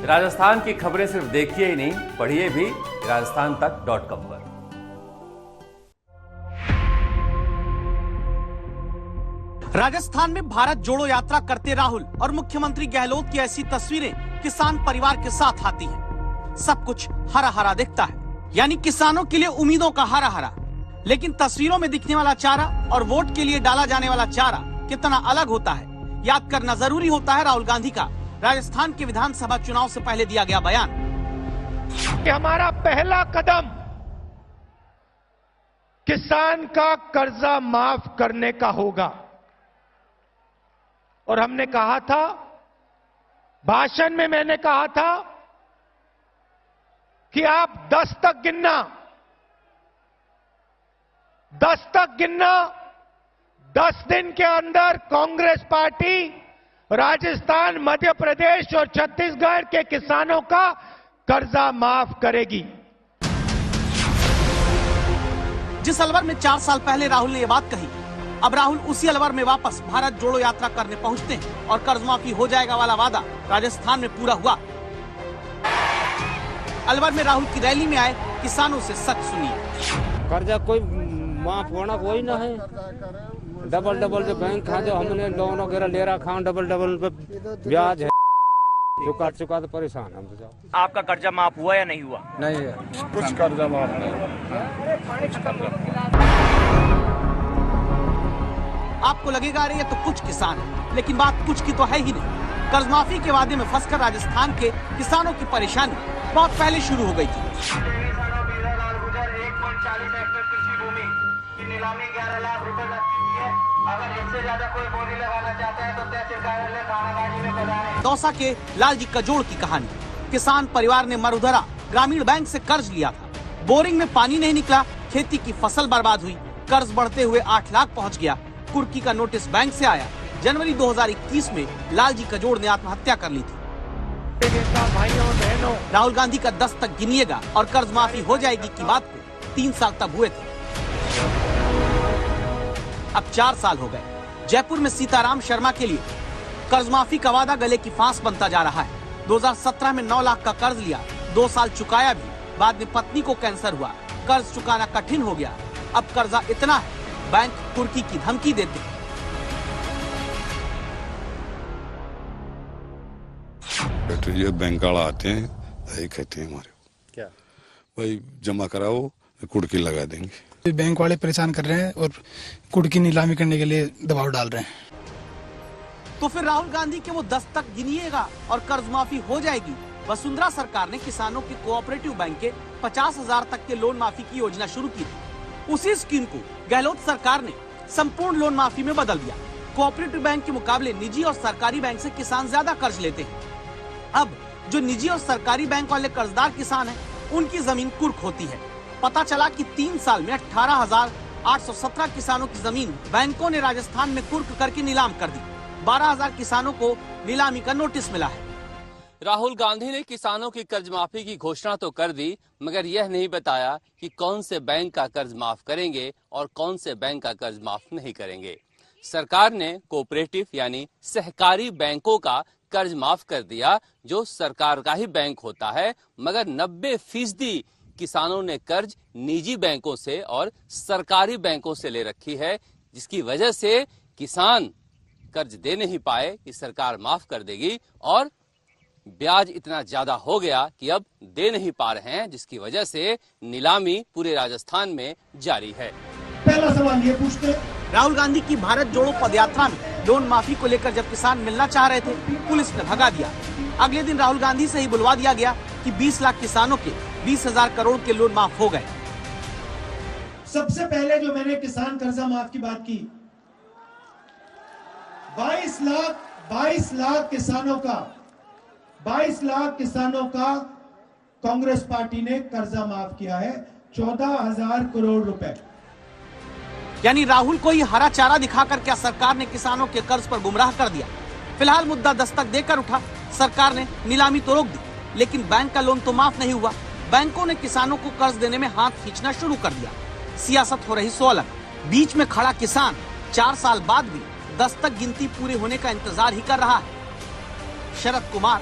राजस्थान की खबरें सिर्फ देखिए ही नहीं, पढ़िए भी rajasthantak.com पर। राजस्थान में भारत जोड़ो यात्रा करते राहुल और मुख्यमंत्री गहलोत की ऐसी तस्वीरें किसान परिवार के साथ आती हैं। सब कुछ हरा हरा दिखता है, यानी किसानों के लिए उम्मीदों का हरा हरा। लेकिन तस्वीरों में दिखने वाला चारा और वोट के लिए डाला जाने वाला चारा कितना अलग होता है, याद करना जरूरी होता है राहुल गांधी का राजस्थान के विधानसभा चुनाव से पहले दिया गया बयान कि हमारा पहला कदम किसान का कर्जा माफ करने का होगा। और हमने कहा था, भाषण में मैंने कहा था कि आप 10 तक गिनना, 10 दिन के अंदर कांग्रेस पार्टी राजस्थान, मध्य प्रदेश और छत्तीसगढ़ के किसानों का कर्जा माफ करेगी। जिस अलवर में 4 साल पहले राहुल ने ये बात कही, अब राहुल उसी अलवर में वापस भारत जोड़ो यात्रा करने पहुंचते हैं और कर्ज माफी हो जाएगा वाला वादा राजस्थान में पूरा हुआ। अलवर में राहुल की रैली में आए किसानों से सच सुनिए। कर्जा कोई माफ होना कोई ना है, डबल जो बैंक था, जो हमने लोन वगैरह ले रखा, डबल पे ब्याज है, जो काट चुका तो परेशान हम तो। आपका कर्जा माफ हुआ या नहीं हुआ? नहीं है, कुछ कर्जा माफ नहीं। आपको लगेगा अरे ये तो कुछ किसान है, लेकिन बात कुछ की तो है ही नहीं। कर्ज माफी के वादे में फंसकर राजस्थान के किसानों की परेशानी बहुत पहले शुरू हो गई थी। नीलामी 11 लाख रुपए लग चुकी है। अगर इससे ज्यादा कोई बोली लगाना चाहता है तो तहसील कार्यालय थानागाजी में बताएं। दौसा के लालजी कजोड़ की कहानी। किसान परिवार ने मरुधरा ग्रामीण बैंक से कर्ज लिया था, बोरिंग में पानी नहीं निकला, खेती की फसल बर्बाद हुई, कर्ज बढ़ते हुए 8 लाख पहुंच गया। कुर्की का नोटिस बैंक से आया। जनवरी 2021 में लालजी कजोड़ ने आत्महत्या कर ली थी। राहुल गांधी का 10 तक गिनिएगा और कर्ज माफी हो जाएगी की बात को 3 साल तक हुए थे, अब 4 साल हो गए। जयपुर में सीताराम शर्मा के लिए कर्ज माफी का वादा गले की फांस बनता जा रहा है। 2017 में 9 लाख का कर्ज लिया, 2 साल चुकाया भी, बाद में पत्नी को कैंसर हुआ, कर्ज चुकाना कठिन हो गया। अब कर्जा इतना है, बैंक कुर्की की धमकी देते हैं। ये बैंक वाला आते हैं, यही कहते हैं हमारे क्या भाई जमा कराओ, कुर्की लगा देंगे। बैंक वाले परेशान कर रहे हैं और कुर्की नीलामी करने के लिए दबाव डाल रहे हैं। तो फिर राहुल गांधी के वो 10 तक गिनिएगा और कर्ज माफी हो जाएगी। वसुंधरा सरकार ने किसानों के कोऑपरेटिव बैंक के 50,000 तक के लोन माफी की योजना शुरू की थी। उसी स्कीम को गहलोत सरकार ने संपूर्ण लोन माफी में बदल दिया। कोऑपरेटिव बैंक के मुकाबले निजी और सरकारी बैंक से किसान ज्यादा कर्ज लेते हैं। अब जो निजी और सरकारी बैंक वाले कर्जदार किसान हैं, उनकी जमीन कुर्क होती है। पता चला कि 3 साल में 18,817 किसानों की जमीन बैंकों ने राजस्थान में कुर्क करके नीलाम कर दी। 12,000 किसानों को नीलामी का नोटिस मिला है। राहुल गांधी ने किसानों की कर्ज माफी की घोषणा तो कर दी, मगर यह नहीं बताया कि कौन से बैंक का कर्ज माफ करेंगे और कौन से बैंक का कर्ज माफ नहीं करेंगे। सरकार ने कोऑपरेटिव यानी सहकारी बैंकों का कर्ज माफ कर दिया, जो सरकार का ही बैंक होता है, मगर 90% किसानों ने कर्ज निजी बैंकों से और सरकारी बैंकों से ले रखी है, जिसकी वजह से किसान कर्ज दे नहीं पाए कि सरकार माफ कर देगी, और ब्याज इतना ज्यादा हो गया कि अब दे नहीं पा रहे हैं, जिसकी वजह से नीलामी पूरे राजस्थान में जारी है। पहला सवाल ये पूछते, राहुल गांधी की भारत जोड़ो पदयात्रा में लोन माफी को लेकर जब किसान मिलना चाह रहे थे, पुलिस ने भगा दिया। अगले दिन राहुल गांधी से ही बुलवा दिया गया कि 20 लाख किसानों के 20,000 करोड़ के लोन माफ हो गए। सबसे पहले जो मैंने किसान कर्जा माफ की बात की, 22 लाख किसानों का कांग्रेस पार्टी ने कर्जा माफ किया है, 14,000 करोड़ रुपए। यानी राहुल को ही हरा चारा दिखाकर क्या सरकार ने किसानों के कर्ज पर गुमराह कर दिया। फिलहाल मुद्दा दस्तक देकर उठा, सरकार ने नीलामी तो रोक दी, लेकिन बैंक का लोन तो माफ नहीं हुआ। बैंकों ने किसानों को कर्ज देने में हाथ खींचना शुरू कर दिया। सियासत हो रही 100 अलग। बीच में खड़ा किसान 4 साल बाद भी 10 तक गिनती पूरी होने का इंतजार ही कर रहा है। शरद कुमार,